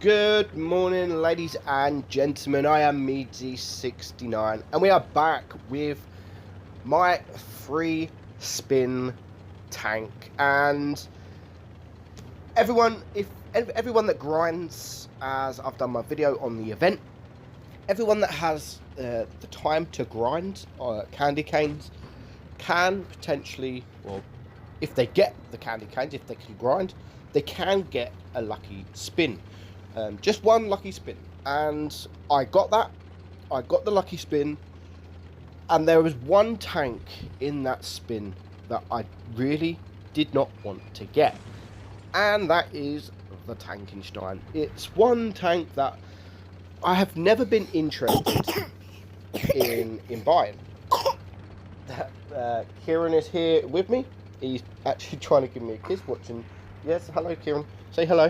Good morning, ladies and gentlemen. I am Meadsy69, and we are back with my free spin tank. And everyone that grinds, as I've done my video on the event, everyone that has the time to grind candy canes can potentially, well, if they get the candy canes, if they can grind, they can get a lucky spin. Just one lucky spin, and I got that. I got the lucky spin, and there was one tank in that spin that I really did not want to get, and that is the Tankenstein. It's one tank that I have never been interested in buying. Kieran is here with me. He's actually trying to give me a kiss. Watching. Yes, hello, Kieran. Say hello.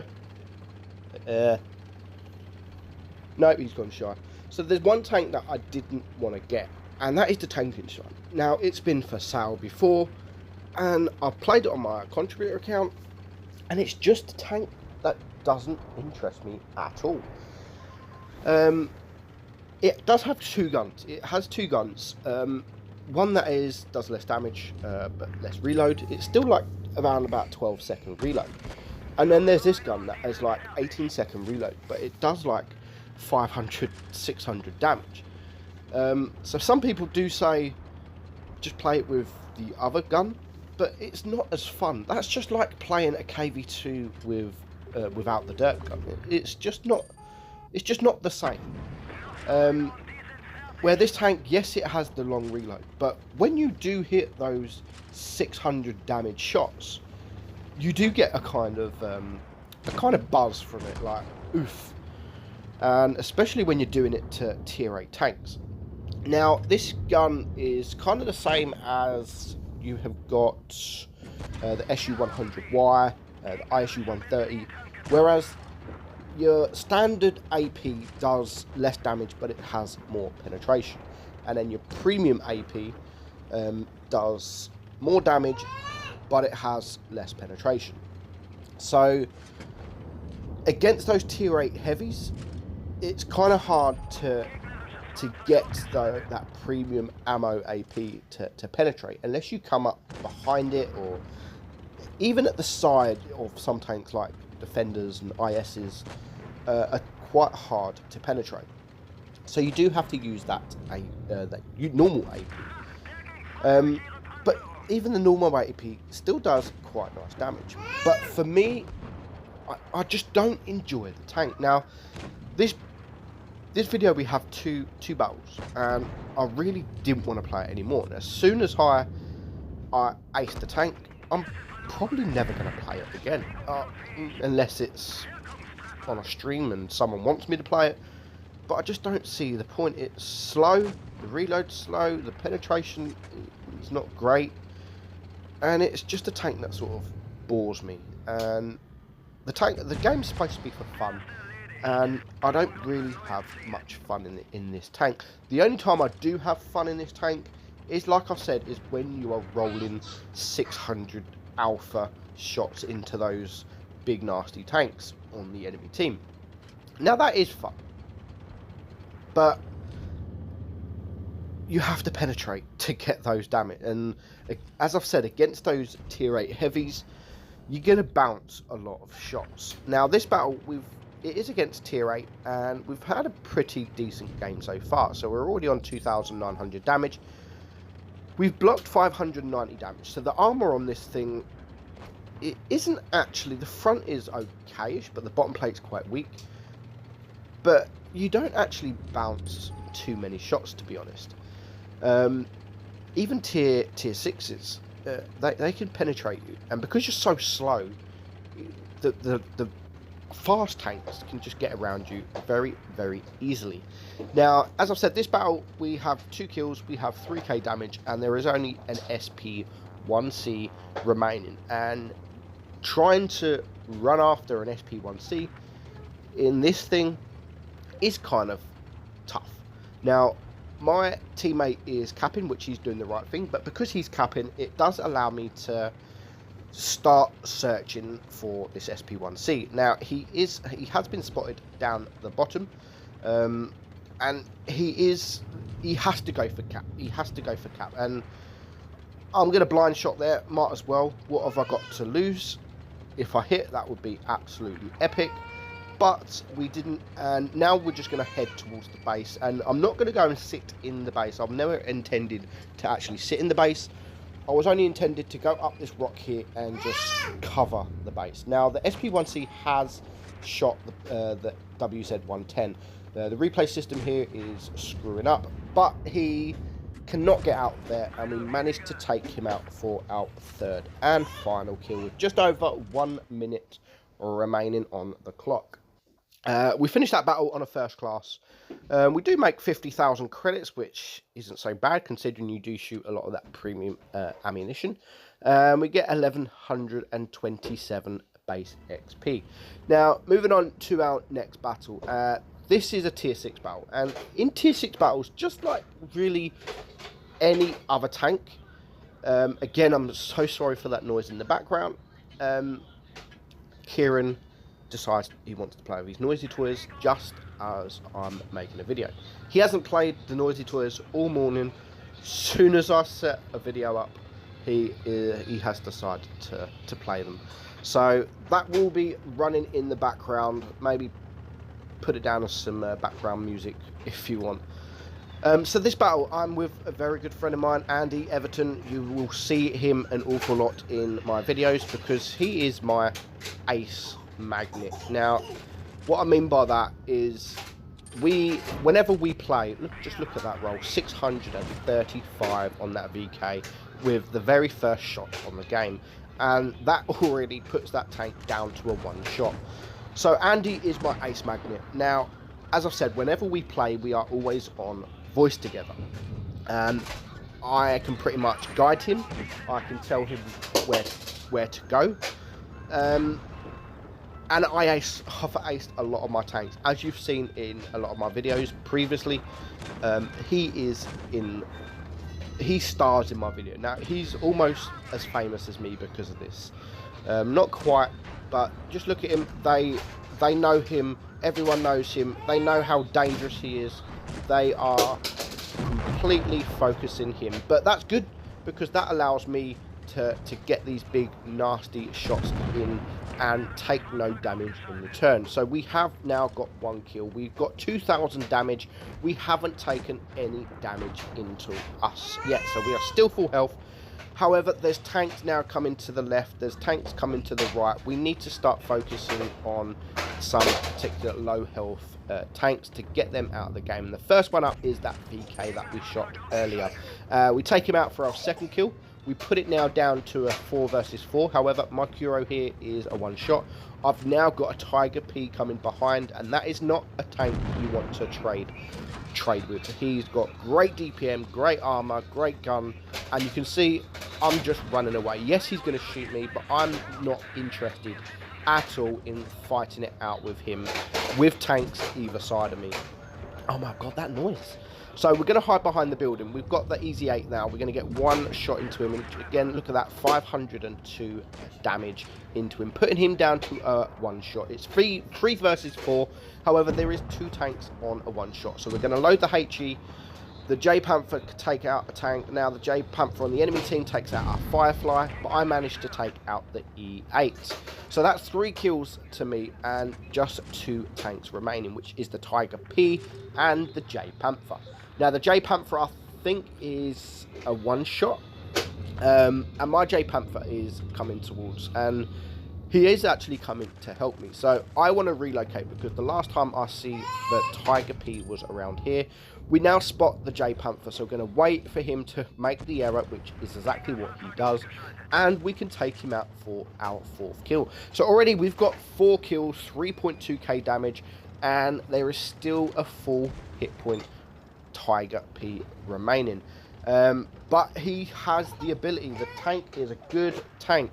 No, he's gone shy. So there's one tank that I didn't want to get, and that is the Tankenstein. Now, it's been for sale before, and I've played it on my contributor account, and it's just a tank that doesn't interest me at all. It does have two guns. It has two guns. One that does less damage, but less reload. It's still like around about 12-second reload. And then there's this gun that has like 18-second reload, but it does like 500, 600 damage. So some people do say just play it with the other gun, but it's not as fun. That's just like playing a KV2 with without the dirt gun. It's just not the same. Where this tank, yes, it has the long reload, but when you do hit those 600 damage shots, you do get a kind of buzz from it, like oof. And especially when you're doing it to tier 8 tanks. Now, this gun is kind of the same as you have got the SU-100Y, the ISU-130, whereas your standard AP does less damage, but it has more penetration. And then your premium AP does more damage, but it has less penetration. So against those tier 8 heavies, it's kind of hard to get that premium ammo AP to penetrate, unless you come up behind it, or even at the side of some tanks like Defenders and ISs are quite hard to penetrate. So you do have to use that normal AP. But even the normal AP still does quite nice damage. But for me, I just don't enjoy the tank. Now, this video we have two battles, and I really didn't want to play it anymore. And as soon as I ace the tank, I'm probably never going to play it again, unless it's on a stream and someone wants me to play it. But I just don't see the point. It's slow, the reload's slow, the penetration is not great, and it's just a tank that sort of bores me. And the game's supposed to be for fun, and I don't really have much fun in this tank. The only time I do have fun in this tank is, like I've said, is when you are rolling 600 alpha shots into those big nasty tanks on the enemy team. Now that is fun, but you have to penetrate to get those damage. And as I've said, against those tier 8 heavies, you're going to bounce a lot of shots. Now this battle, it is against tier 8, and we've had a pretty decent game so far. So we're already on 2,900 damage. We've blocked 590 damage. So the armor on this thing, it isn't actually, the front is okayish, but the bottom plate's quite weak. But you don't actually bounce too many shots, to be honest. Even tier 6s, they can penetrate you, and because you're so slow, the fast tanks can just get around you very, very easily. Now, as I've said, this battle we have 2 kills, we have 3k damage, and there is only an SP1C remaining. And trying to run after an SP1C in this thing is kind of tough. Now, my teammate is capping, which he's doing the right thing, but because he's capping, it does allow me to start searching for this SP1C. Now he has been spotted down the bottom, and he has to go for cap. He has to go for cap, and I'm gonna blind shot there. Might as well. What have I got to lose? If I hit, that would be absolutely epic. But we didn't, and now we're just going to head towards the base. And I'm not going to go and sit in the base. I've never intended to actually sit in the base. I was only intended to go up this rock here and just cover the base. Now, the SP1C has shot the WZ-110. The replay system here is screwing up, but he cannot get out there, and we managed to take him out for our third and final kill with just over 1 minute remaining on the clock. We finished that battle on a first class. We do make 50,000 credits, which isn't so bad considering you do shoot a lot of that premium ammunition. We get 1127 base XP. Now, moving on to our next battle. This is a tier 6 battle, and in tier 6 battles, just like really any other tank, again, I'm so sorry for that noise in the background. Kieran decides he wants to play with his noisy toys just as I'm making a video. He hasn't played the noisy toys all morning. Soon as I set a video up, he has decided to play them. So that will be running in the background. Maybe put it down as some background music if you want. So this battle, I'm with a very good friend of mine, Andy Everton. You will see him an awful lot in my videos because he is my ace magnet. Now, what I mean by that is whenever we play, just look at that roll, 635 on that VK with the very first shot on the game, and that already puts that tank down to a one shot. So Andy is my ace magnet. Now, as I've said, whenever we play, we are always on voice together, and I can pretty much guide him. I can tell him where to go, and I've aced a lot of my tanks, as you've seen in a lot of my videos previously. He stars in my video. Now, he's almost as famous as me because of this. Not quite, but just look at him. They know him. Everyone knows him. They know how dangerous he is. They are completely focusing him. But that's good because that allows me to get these big nasty shots in and take no damage in return. So we have now got 1 kill. We've got 2,000 damage. We haven't taken any damage into us yet, so we are still full health. However, there's tanks now coming to the left, there's tanks coming to the right. We need to start focusing on some particular low health tanks to get them out of the game. And the first one up is that VK that we shot earlier. We take him out for our second kill. We put it now down to a 4 versus 4. However, my Kuro here is a one shot. I've now got a Tiger P coming behind, and that is not a tank you want to trade with. He's got great DPM, great armor, great gun, and you can see I'm just running away. Yes, he's going to shoot me, but I'm not interested at all in fighting it out with him, with tanks either side of me. Oh my god, that noise. So we're going to hide behind the building. We've got the easy 8 now. We're going to get 1 shot into him. And again, look at that, 502 damage into him, putting him down to a 1 shot. It's 3 versus 4. However, there is 2 tanks on a 1 shot. So we're going to load the HE. The J Panther could take out a tank. Now the J Panther on the enemy team takes out our Firefly, but I managed to take out the E8. So that's 3 kills to me and just 2 tanks remaining, which is the Tiger P and the J Panther. Now the J Panther I think is a 1 shot, and my J Panther is coming towards, and he is actually coming to help me. So I want to relocate because the last time I see the Tiger P was around here. We now spot the J Panther, so we're going to wait for him to make the error, which is exactly what he does, and we can take him out for our 4th kill. So already we've got 4 kills, 3.2k damage, and there is still a full hit point Tiger P remaining. But he has the ability, the tank is a good tank.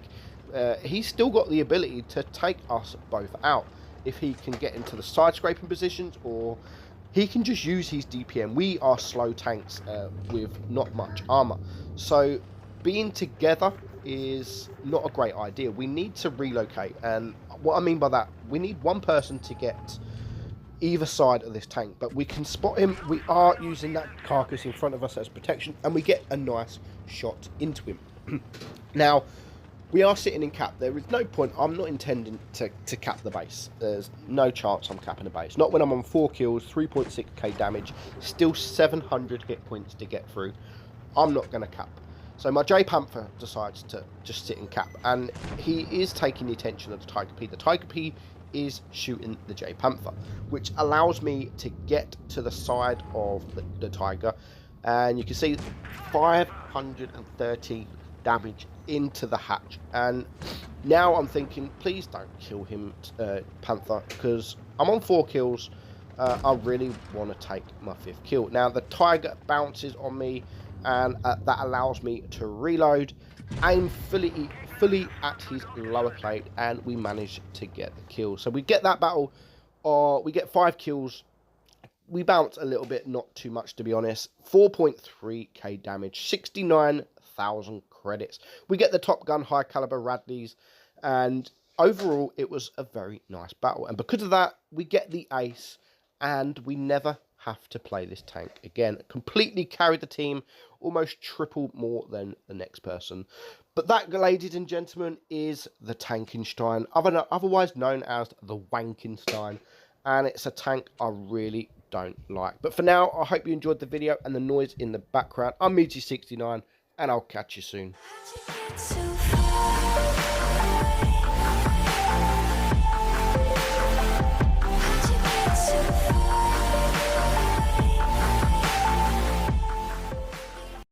He's still got the ability to take us both out if he can get into the side scraping positions, or he can just use his DPM. We are slow tanks with not much armor, so being together is not a great idea. We need to relocate, and what I mean by that, we need one person to get either side of this tank, but we can spot him. We are using that carcass in front of us as protection, and we get a nice shot into him. Now, we are sitting in cap. There is no point. I'm not intending to cap the base. There's no chance I'm capping the base. Not when I'm on 4 kills, 3.6k damage, still 700 hit points to get through. I'm not going to cap. So my J Panther decides to just sit in cap, and he is taking the attention of the Tiger P. The Tiger P is shooting the J Panther, which allows me to get to the side of the Tiger, and you can see 530 damage into the hatch. And now I'm thinking, please don't kill him, Panther, because I'm on 4 kills. I really want to take my 5th kill. Now the Tiger bounces on me, and that allows me to reload, aim fully at his lower plate, and we manage to get the kill. So we get that battle, or we get 5 kills. We bounce a little bit, not too much to be honest. 4.3k damage, 69,000 credits. We get the Top Gun high caliber Radleys, and overall it was a very nice battle. And because of that, we get the ace, and we never have to play this tank again. Completely carried the team, almost triple more than the next person. But that, ladies and gentlemen, is the Tankenstein, otherwise known as the Wankenstein, and it's a tank I really don't like. But for now, I hope you enjoyed the video and the noise in the background. I'm Meaty69, and I'll catch you soon.